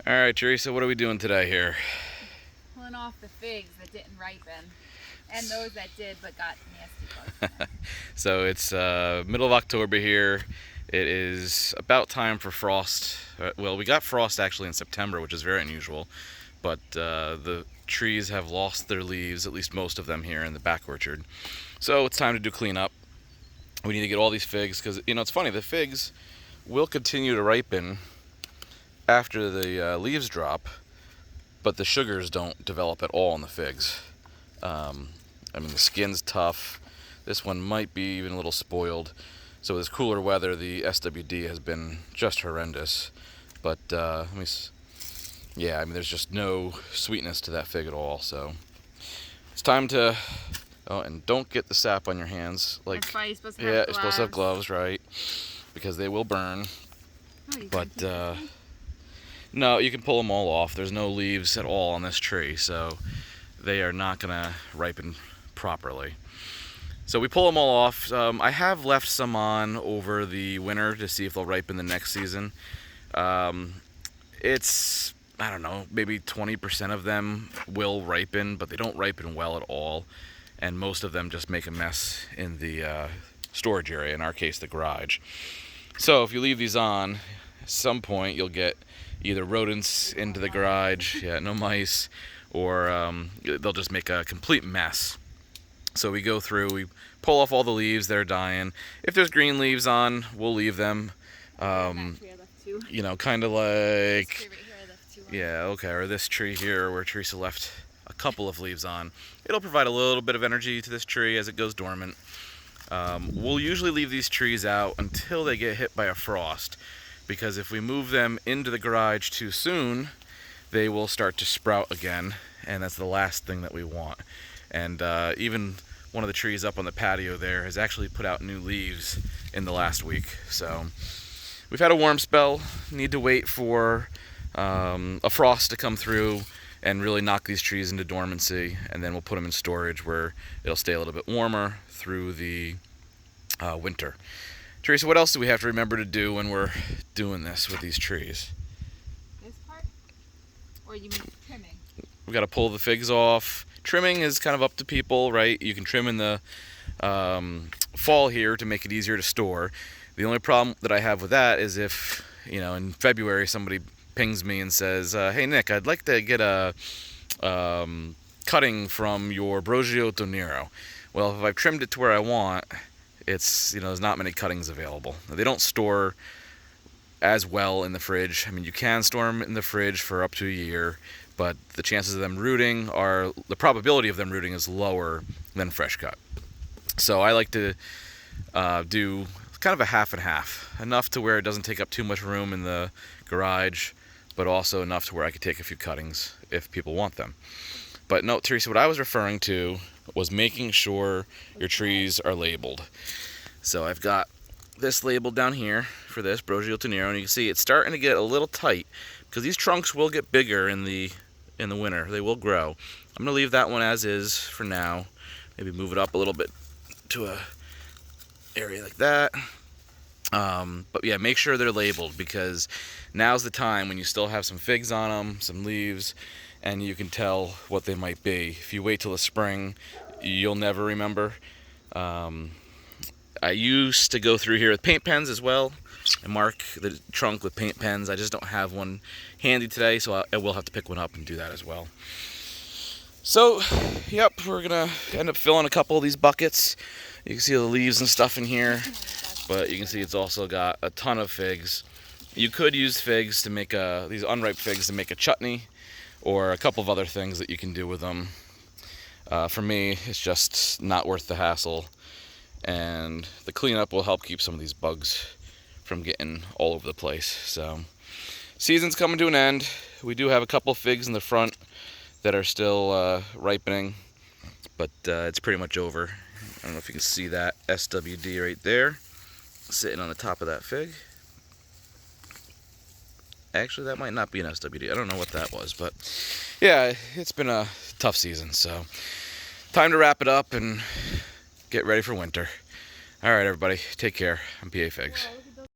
All right, Teresa, what are we doing today here? Pulling off the figs that didn't ripen, and those that did but got nasty bugs in them. So it's middle of October here. It is about time for frost. Well, we got frost actually in September, which is very unusual, but the trees have lost their leaves, at least most of them here in the back orchard. So it's time to do cleanup. We need to get all these figs because, it's funny, the figs will continue to ripen after the leaves drop, but the sugars don't develop at all in the figs. The skin's tough. This one might be even a little spoiled. So with this cooler weather, the SWD has been just horrendous. But there's just no sweetness to that fig at all. So it's time to. Oh, and don't get the sap on your hands. That's why you're supposed to have yeah, gloves. you're supposed to have gloves, right? Because they will burn. But no, you can pull them all off. There's no leaves at all on this tree, so they are not gonna ripen properly. So we pull them all off. I have left some on over the winter to see if they'll ripen the next season. It's, I don't know, maybe 20% of them will ripen, but they don't ripen well at all. And most of them just make a mess in the storage area, in our case, the garage. So if you leave these on, at some point you'll get either rodents into the garage, no mice, or they'll just make a complete mess. So we go through, we pull off all the leaves that are dying. If there's green leaves on, we'll leave them. Kind of like, okay, or this tree here where Teresa left a couple of leaves on. It'll provide a little bit of energy to this tree as it goes dormant. We'll usually leave these trees out until they get hit by a frost, because if we move them into the garage too soon, they will start to sprout again, and that's the last thing that we want. And even one of the trees up on the patio there has actually put out new leaves in the last week. So we've had a warm spell, need to wait for a frost to come through and really knock these trees into dormancy, and then we'll put them in storage where it'll stay a little bit warmer through the winter. Teresa, what else do we have to remember to do when we're doing this with these trees? This part? Or you mean trimming? We got to pull the figs off. Trimming is kind of up to people, right? You can trim in the fall here to make it easier to store. The only problem that I have with that is if, in February somebody pings me and says, hey Nick, I'd like to get a cutting from your Brogiotto Nero. Well, if I've trimmed it to where I want, it's, there's not many cuttings available. They don't store as well in the fridge. You can store them in the fridge for up to a year, but the chances of them rooting the probability of them rooting is lower than fresh cut. So I like to do kind of a half and half, enough to where it doesn't take up too much room in the garage, but also enough to where I could take a few cuttings if people want them. But no, Teresa, what I was referring to was making sure your trees are labeled. So I've got this labeled down here for this Brogiotto Nero, and you can see it's starting to get a little tight because these trunks will get bigger in the winter. They will grow. I'm gonna leave that one as is for now. Maybe move it up a little bit to a area like that. But yeah, make sure they're labeled, because now's the time when you still have some figs on them, some leaves, and you can tell what they might be. If you wait till the spring, you'll never remember. I used to go through here with paint pens as well and mark the trunk with paint pens. I just don't have one handy today, so I will have to pick one up and do that as well. So, yep, we're gonna end up filling a couple of these buckets. You can see the leaves and stuff in here, but you can see it's also got a ton of figs. You could use figs to make these unripe figs to make a chutney, or a couple of other things that you can do with them. For me, it's just not worth the hassle, and the cleanup will help keep some of these bugs from getting all over the place. So, season's coming to an end. We do have a couple figs in the front that are still ripening, but it's pretty much over. I don't know if you can see that SWD right there, sitting on the top of that fig. Actually, that might not be an SWD. I don't know what that was, but yeah, it's been a tough season, so time to wrap it up and get ready for winter. All right, everybody, take care. I'm PA Figs.